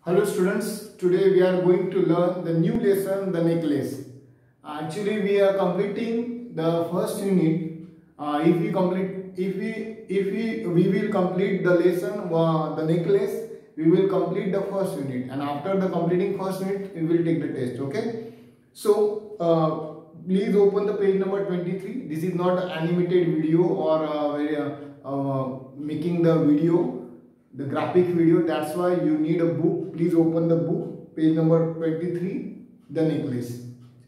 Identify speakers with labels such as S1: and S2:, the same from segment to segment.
S1: Hello students, today we are going to learn the new lesson, the necklace. Actually we are completing the first unit. If we will complete the lesson, the necklace, we will complete the first unit, and after the completing first unit, we will take the test. Okay. So please open the page number 23. This is not an animated video or making the video. The graphic video, that's why you need a book. Please open the book, page number 23, the necklace.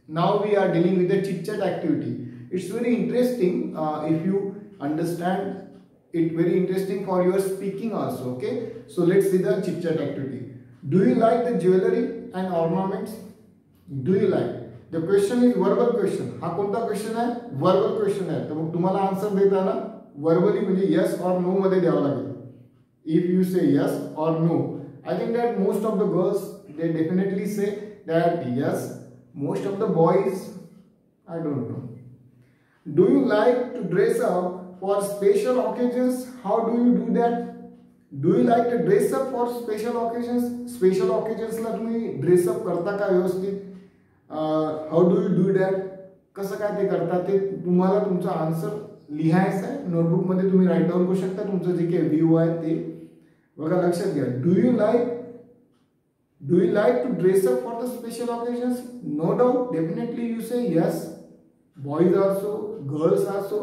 S1: Now we are dealing with the chit chat activity. It's very interesting if you understand it, very interesting for your speaking also. Okay, so let's see the chit chat activity. Do you like the jewelry and ornaments? Do you like? The question is verbal question. हा कोणता question आहे? Verbal question आहे. तर मग तुम्हाला answer देताना verbally म्हणजे yes or no मध्ये द्यावं लागेल. If you say yes or no, I think that most of the girls, they definitely say that yes. Most of the boys, I don't know. Do you like to dress up for special occasions? How do you do that? Do you like to dress up for special occasions? Special occasions ला तुम्ही dress up करता का व्यवस्थित? How do you do that? कसं काय ते करता ते तुम्हाला तुमचा आन्सर लिहायचा आहे. नोटबुक मध्ये तुम्ही राईट डाऊन करू शकता तुमचं जे काही व्ह्यू आहे ते. बघा लक्षात घ्या. Do you like to dress up for the special occasions? No doubt, definitely you say yes. Boys also, girls also,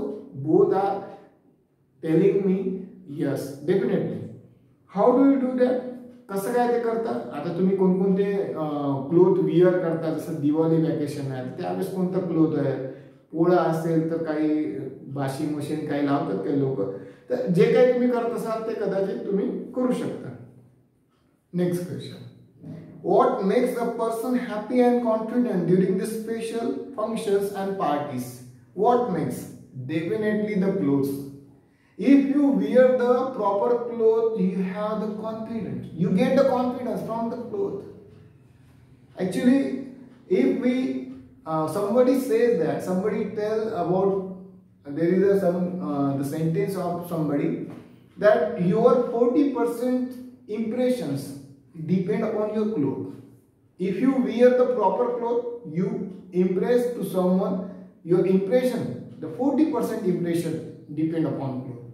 S1: both are telling me yes, definitely. How do you do that? कसं काय ते करता? आता तुम्ही कोणकोणते cloth where करता, जसं Diwali vacation आहे त्यावेळेस कोणता क्लोथ आहे, पोळा असेल तर काही वॉशिंग मशीन काही लावतात काही लोक, तर जे काही तुम्ही करत असाल ते कदाचित तुम्ही करू शकता. Next question. What makes a person happy and confident during the special functions and parties? What makes? Definitely the clothes. If you wear the proper clothes, you have the confidence. You get the confidence from the clothes. Actually, if we somebody says that, somebody tell about there is the sentence of somebody that your 40% impressions depend upon your clothes. If you wear the proper clothes, you impress to someone. Your impression, the 40% impression depend upon clothes.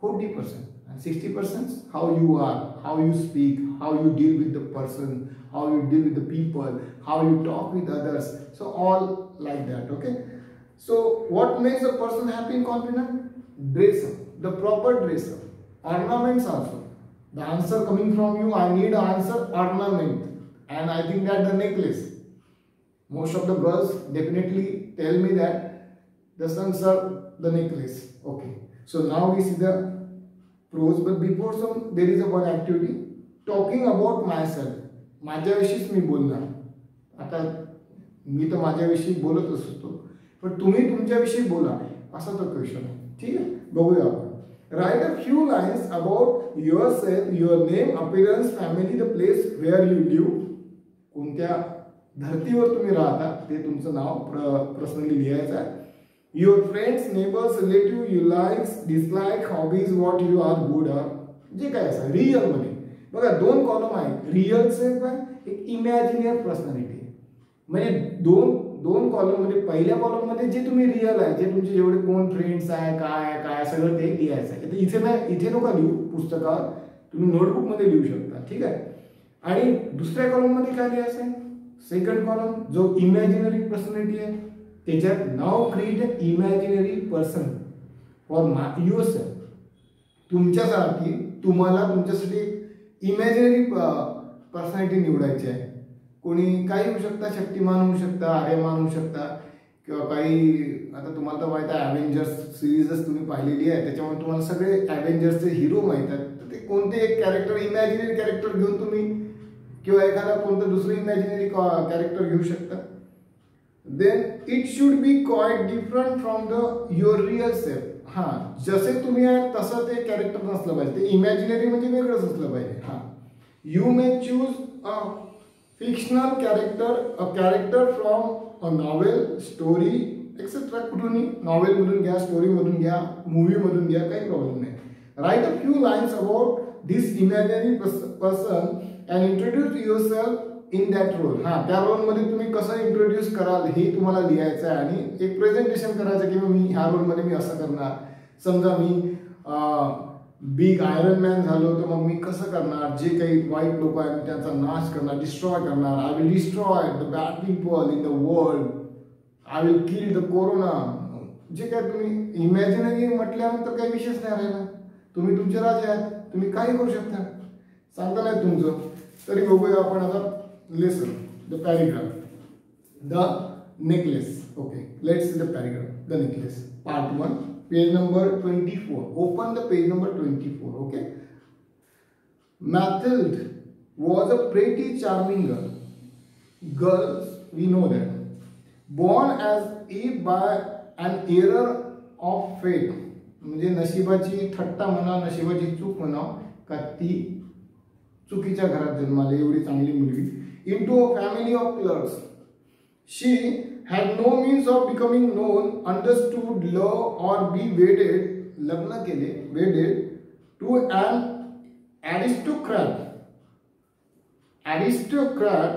S1: 40% and 60% how you are, how you speak, how you deal with the person, how you deal with the people, how you talk with others. So all like that. Okay. So what makes a person happy and confident? Dress up, the proper dress up. Ornaments also. The answer coming from you, I need an answer ornament, and I think that the necklace. Most of the girls definitely tell me that the sons are the necklace. Okay. So now we see the pros, but before there is a one activity talking about myself. माझ्याविषयीच मी बोलणार. आता मी तर माझ्याविषयी बोलत असतो, पण तुम्ही तुमच्याविषयी बोला असा तो क्वेश्चन आहे. ठीक आहे, बघूया आपण. Write a few lines about yourself, your name, appearance, family, the place where you live. कोणत्या धर्तीवर तुम्ही राहता ते तुमचं नाव पर्सनली लिहायचं आहे. Your friends, neighbors, relative, you likes, dislike, hobbies, what you are good at. जे काय असं रिअल मध्ये बघा दोन कॉलम आहेत. रिअल सेल्फ आहे, एक इमॅजिनरी पर्सनॅलिटी. म्हणजे दोन कॉलम मध्ये पहिल्या कॉलम मध्ये जे तुम्ही रिअल आहे, जे तुमचे जेवढे कोण फ्रेंड्स आहे काय सगळं ते लिहायचं आहे. इथे नका लिहू पुस्तकावर, तुम्ही नोटबुक मध्ये लिहू शकता. ठीक आहे. आणि दुसऱ्या कॉलम मध्ये काय लिहायचं आहे? सेकंड कॉलम जो इमॅजिनरी पर्सनॅलिटी आहे त्याच्यात नाव create a imaginary person for yourself. तुमच्यासाठी तुम्हाला तुमच्यासाठी इमॅजिनरी पर्सनॅलिटी निवडायची आहे. कोणी काही होऊ शकता, शक्तिमान होऊ शकता, आर्यमान होऊ शकता, किंवा काही आता तुम्हाला तर माहित आहे अव्हेंजर्स सिरीजच तुम्ही पाहिलेली आहे, त्याच्यामुळे तुम्हाला सगळे अव्हेंजर्सचे हिरो माहित आहेत. तर ते कोणते एक कॅरेक्टर इमॅजिनरी कॅरेक्टर घेऊन तुम्ही किंवा एखादा कोणतं दुसरं इमॅजिनरी कॅरेक्टर घेऊ शकता. Then it should be quite different from the your real self. हां, जसे तुम्ही आहे तसं ते कॅरेक्टर नसलं पाहिजे, ते इमॅजिनरी म्हणजे वेगळंच असलं पाहिजे. हां, you may choose a fictional character, a character from a novel, story, etc. कुठूनही नॉवेल मधून घ्या, स्टोरी मधून घ्या, मूवी मधून घ्या, काही प्रॉब्लेम नाही. Write a few lines about this imaginary person and introduce yourself in that role. हां, त्या रोलमध्ये तुम्ही कसं इंट्रोड्यूस कराल हे तुम्हाला लिहायचं आहे आणि एक प्रेझेंटेशन करायचं की मी ह्या रोलमध्ये मी असं करणार. समजा मी बिग आयरन मॅन झालो तर मग मी कसं करणार, जे काही वाईट लोक आहेत मी त्यांचा नाश करणार, डिस्ट्रॉय करणार. I will destroy the bad people in the world, I will kill the corona. जे काय तुम्ही इमॅजिनरी म्हटल्यानंतर काही विशेष नाही राहिला. तुम्ही तुमचे राजे आहात, तुम्ही काही करू शकता, सांगता नाही तुमचं. तरी बघूया आपण आता lesson the paragraph. The necklace. Okay, let's see the paragraph. The necklace part 1, page number 24. Open the page number 24. Okay. Mathilde was a pretty charming girl. Girls, we know that. Born as if by an error of fate. म्हणजे नशिबाची थट्टा म्हणा, नशिबाची चूक म्हणा, का ती चुकीच्या घरात जन्माला एवढी चांगली मुलगी. Into a family of clerks. She had no means of becoming known, understood, love or be wedded, लग्न केले, wedded to an aristocrat. Aristocrat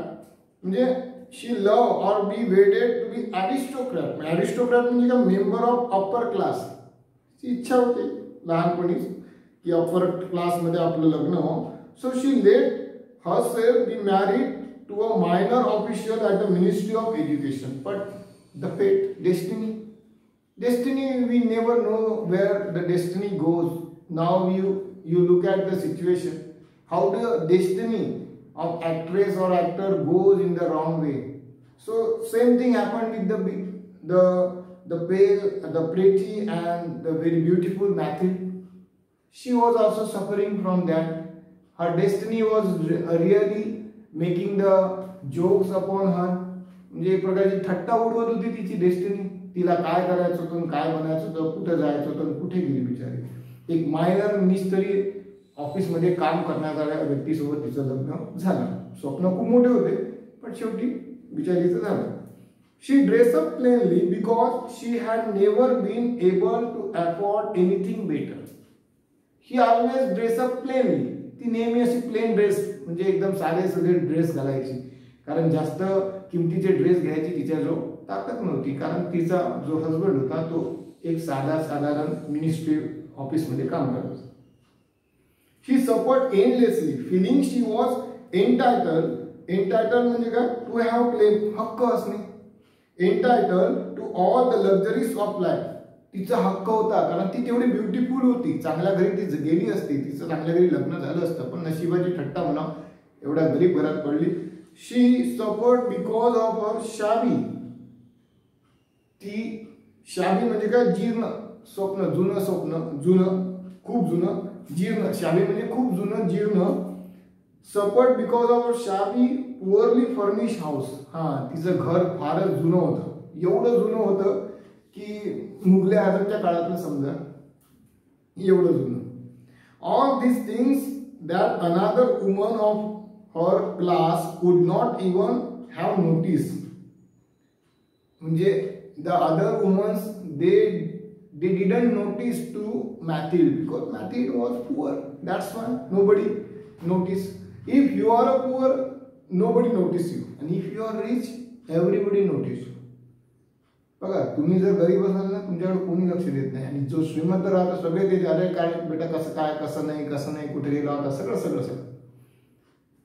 S1: म्हणजे she love or be wedded to be aristocrat. Aristocrat म्हणजे का member of upper class. ची इच्छा होती लहानपणीच की अपर क्लास मध्ये आपलं लग्न हो. So she let herself be married to a minor official at the Ministry of Education. But the fate, destiny, we never know where the destiny goes. Now you look at the situation, how the destiny of actress or actor goes in the wrong way. So same thing happened with the pale, the pretty and the very beautiful Mathilde. She was also suffering from that. Her destiny was really making the jokes upon her. म्हणजे एक प्रकारची थट्टा उडवत होती तिची destiny. तिला काय करायचं होतं, काय बनायचं होतं, कुठे जायचं होतं, कुठे गेली बिचारी. एक मायनर मिनिस्टरी ऑफिसमध्ये काम करणाऱ्या व्यक्तीसोबत तिचं लग्न झालं. स्वप्न खूप मोठे होते पण शेवटी बिचारीचं झालं. She dress up plainly because she had never been able to afford anything better. ही ऑलवेज ड्रेसअप प्लेनली. ती नेहमी अशी प्लेन ड्रेस म्हणजे एकदम साधे साधे ड्रेस घालायची, कारण जास्त किमतीचे ड्रेस घ्यायची तिच्याजवळ ताकद नव्हती. कारण तिचा जो हजबंड होता तो एक साधारण मिनिस्ट्री ऑफिसमध्ये काम करत होता. She suffered endlessly feeling she was entitle म्हणजे काय, टू हॅव क्लेम, हक्क असणे. Entitle to all the luxuries of life. तिचा हक्क होता कारण ती तेवढी ब्युटिफुल होती. चांगल्या घरी ती गेली असती, तिचं चांगल्या घरी लग्न झालं असतं, पण नशिबाची थट्टा म्हणा एवढ्या गरीब घरात पडली. शी सफर्ड बिकॉज ऑफ हर शाबी. ती शाबी म्हणजे काय, जीर्ण स्वप्न, जुनं खूप जुनं, जीर्ण. शाबी म्हणजे खूप जुनं, जीर्ण. Suffered because of her shabby poorly furnish house. हा, तिचं घर फारच जुनं होतं. एवढं जुनं होतं की मुघले आझमच्या काळातलं समजा एवढं जुनं. All this things that another woman of her class could not even have notice. म्हणजे the other womans they didn't notice to Mathilde because Mathilde was poor. That's why nobody noticed. If you are a poor, nobody notice you, and if you are rich, everybody notice you. बघा, तुम्ही जर गरीब असाल ना तुमच्याकडे कोणी लक्ष देत नाही, आणि जो श्रीमंत राहतो सगळे ते अरे काय बेटा कसं काय, कसं नाही कुठे गेला होता, सगळं.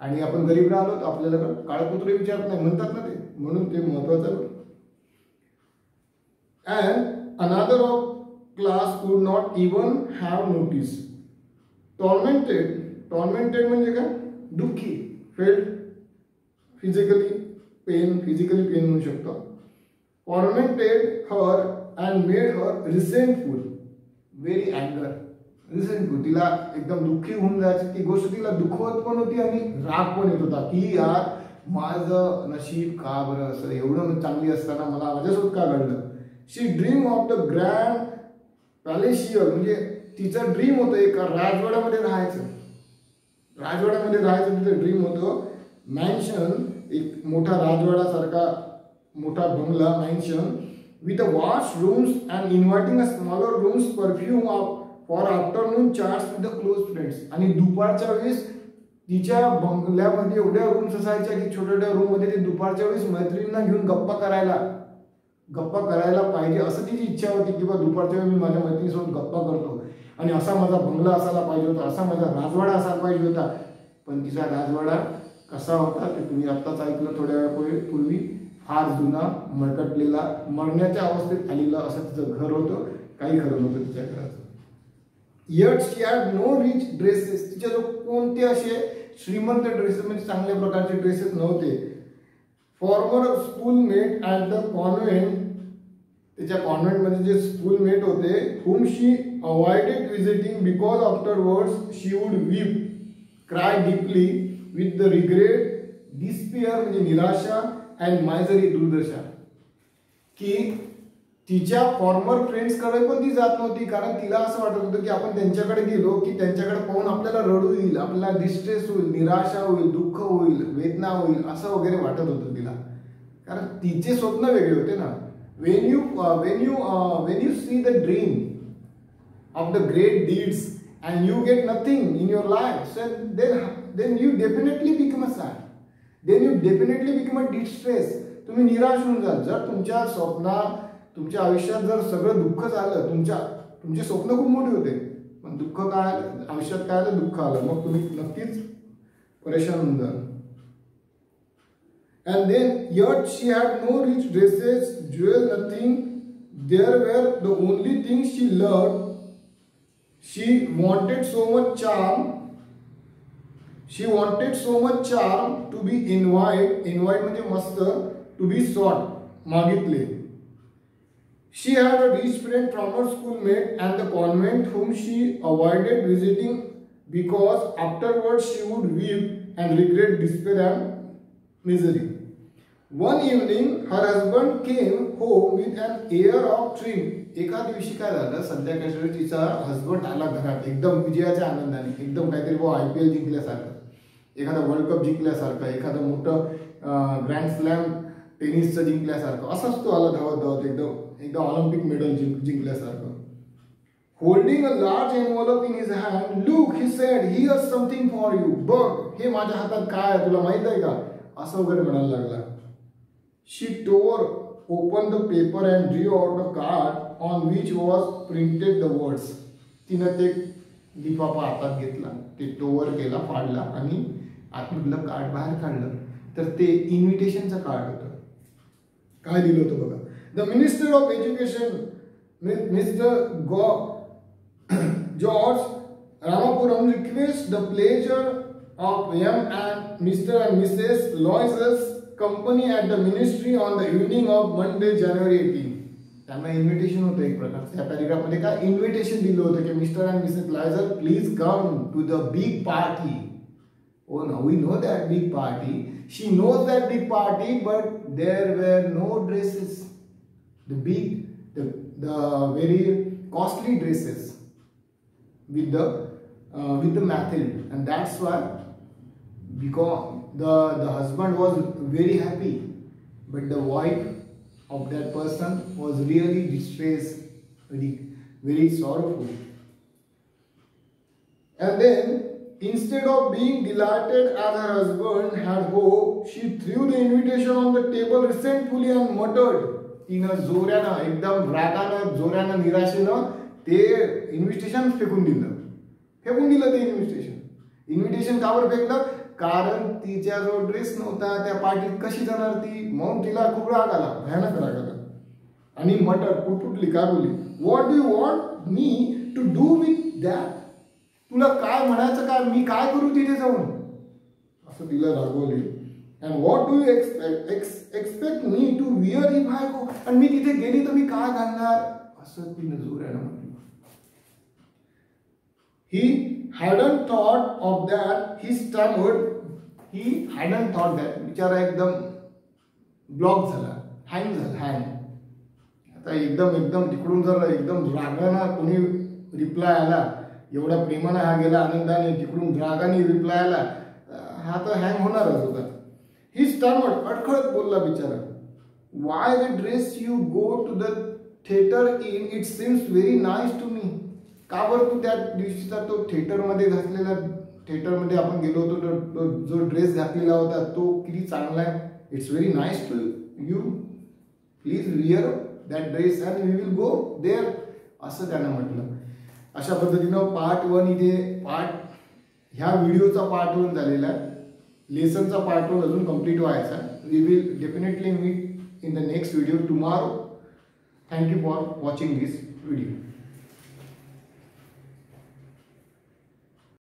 S1: आणि आपण गरीब राहिलो तर आपल्याला काळकुत्रे विचारत नाही म्हणतात ना ते, म्हणून ते महत्वाचं. And another of class could not even have noticed. Tormented म्हणजे काय, दुःखी. Felt physically pain म्हणू शकतो. Tormented her and made her resentful, very anger, resentful. तिला एकदम दुःखी होऊन जायची. ती गोष्ट तिला दुखवत पण होती आणि राग पण येत होता की यार माझं नशीब का बरं असं, एवढं चांगली असताना मला माझ्यासोबत का घडलं. शी ड्रीम ऑफ द ग्रँड पॅलेशियल. म्हणजे तिचं ड्रीम होतं एक राजवाड्यामध्ये राहायचं. तिचं ड्रीम होतं. मॅन्शन, एक मोठा राजवाड्यासारखा मोठा बंगला, mansion with a wash rooms and inviting a smaller rooms, perfume for afternoon charts with the close friends. आणि दुपारच्या वेळेस तिच्या बंगल्यामध्ये एवढ्या रूम्स असायच्या की छोट्या छोट्या रूम मध्ये ते दुपारच्या वेळेस मैत्रिणींना घेऊन गप्पा करायला पाहिजे असं तिची इच्छा होती की बा दुपारच्या वेळी मी माझ्या मैत्रिणीसोबत गप्पा करतो आणि असा माझा बंगला असायला पाहिजे होता, असा माझा राजवाडा असायला पाहिजे होता. पण तिचा राजवाडा कसा होता ते तुम्ही आत्ताच ऐकलं थोड्या वेळापूर्वी. फार जुना, मरकटलेला, मरण्याच्या अवस्थेत आलेलं असं तिचं घर होतं. काही खरं नव्हतं तिच्या घराचं. Yet she had no rich dresses. तिच्याजवळ कोणते असे श्रीमंत ड्रेसेस म्हणजे चांगल्या प्रकारचे ड्रेसेस नव्हते. Farmer schoolmate at the convent, त्याच्या कॉन्व्हेंटमध्ये जे स्कूलमेट होते, whom she avoided visiting because afterwards she would weep, cry deeply with the regret, despair म्हणजे निराशा and misery दुर्दशा. की तिच्या फॉर्मर फ्रेंड्सकडे पण ती जात नव्हती कारण तिला असं वाटत होतं की आपण त्यांच्याकडे गेलो की त्यांच्याकडे पाहून आपल्याला रडू येईल, आपल्याला डिस्ट्रेस होईल, निराशा होईल, दुःख होईल, वेदना होईल असं वगैरे वाटत होतं तिला. कारण तिचे स्वप्न वेगळे होते ना. when you see the dream of the great deeds and you get nothing in your life, then you definitely become sad, then you definitely become a distress. तुम्ही निराश होऊन जाल. जर तुमच्या स्वप्नात, तुमच्या आयुष्यात जर सगळं दुःख झालं, तुमचे स्वप्न खूप मोठे होते पण दुःख काय आयुष्यात काय आलं, दुःख आलं, मग तुम्ही नक्कीच परेशान होऊन जाल. And then yet she had no rich dresses, jewel, nothing. There were the only things she loved. She wanted so much charm. She wanted so much charm to be invite म्हणजे मस्त, to be sought, मागितले. She had a rich friend from her schoolmate and the convent whom she avoided visiting because afterwards she would weep and regret, despair and misery. One evening her husband came home with an air of triumph. एका दिवशी काय झालं, संध्याकाळच्या वेळी तिचा husband आला घरात एकदम विजयाच्या आनंदाने, एकदम काहीतरी IPL जिंकल्यासारखं, एखादा वर्ल्ड कप जिंकल्यासारखं, एखादं मोठं ग्रँड स्लॅम टेनिसचं जिंकल्यासारखं असंच तो आला धावत एकदम ऑलिम्पिक मेडल जिंकल्यासारखं. Holding a large envelope in his hand, look he said, here's something for you. बघ हे माझ्या हातात काय आहे, तुला माहित आहे का, असं वगैरे म्हणायला लागला. She tore open the paper and drew out a card on which was printed the words. तिनं ते लिफाफा हातात घेतला, ते टोवर केला, फाडला आणि आतमधलं कार्ड बाहेर काढलं. तर ते इन्व्हिटेशनचं कार्ड होतं. काय दिलं होतं बघा. The minister of education mister George Ramapuram request the pleasure of and Mr. and Mrs. Lois's company at the ministry on the evening of Monday, January 18. त्यांना इन्व्हिटेशन होतं एक प्रकारचं. त्या पॅरेग्राफमध्ये काय इन्व्हिटेशन दिलं होतं की mister and missus Loisel please come to the big party. Oh no, we know that big party. She knows that big party, but there were no dresses. The very costly dresses with the material, and that's why, because the husband was very happy, but the wife of that person was really distressed, very sorrowful. And then, instead of being delighted as her husband had hoped, she threw the invitation on the table resentfully and muttered. तिनं जोरानं, एकदम रागानं, जोरानं, निराशेनं ते invitation फेकून दिलं ते invitation का बरं फेकलं, कारण तिच्या जो ड्रेस नव्हता त्या पार्टीत कशी जाणार ती. मग तिला खूप राग आला, भयानक राग आला आणि पुटपुटली, काय बोलली, what do you want me to do with that. तुला काय म्हणायचं, काय मी काय करू तिथे जाऊन, असं तिला रागवली. And what do you expect me to wear if I go. आणि मी तिथे गेली तर मी काय घालणार, असं तिने जोरानं म्हटलं. He hadn't thought of that. He stammered. He hadn't thought that. बिचारा एकदम ब्लॉक झाला, हँग झाला. आता एकदम तिकडून जर एकदम रागानं कोणी रिप्लाय आला, एवढ्या प्रेमानं हा गेला आनंदाने, तिकडून रागाने रिप्लाय आला, हा तर हँग होणारच होता. ही स्टमर्ड, अडखळत बोलला बिचारा. Why the dress you go to the theatre in, it seems very nice to me. का बरं तू त्या दिवशीचा तो थिएटरमध्ये घातलेला थिएटरमध्ये आपण गेलो होतो, जो ड्रेस घातलेला होता तो किती चांगला आहे. It's very nice to you, please wear that dress and we will go there, असं त्यानं म्हटलं. अशा पद्धतीनं पार्ट 1 इथे ह्या व्हिडिओचा पार्ट 1 झालेला आहे. लेसनचा पार्ट 1 अजून कंप्लीट व्हायचा. We will definitely meet in the next video tomorrow. Thank you for watching this video.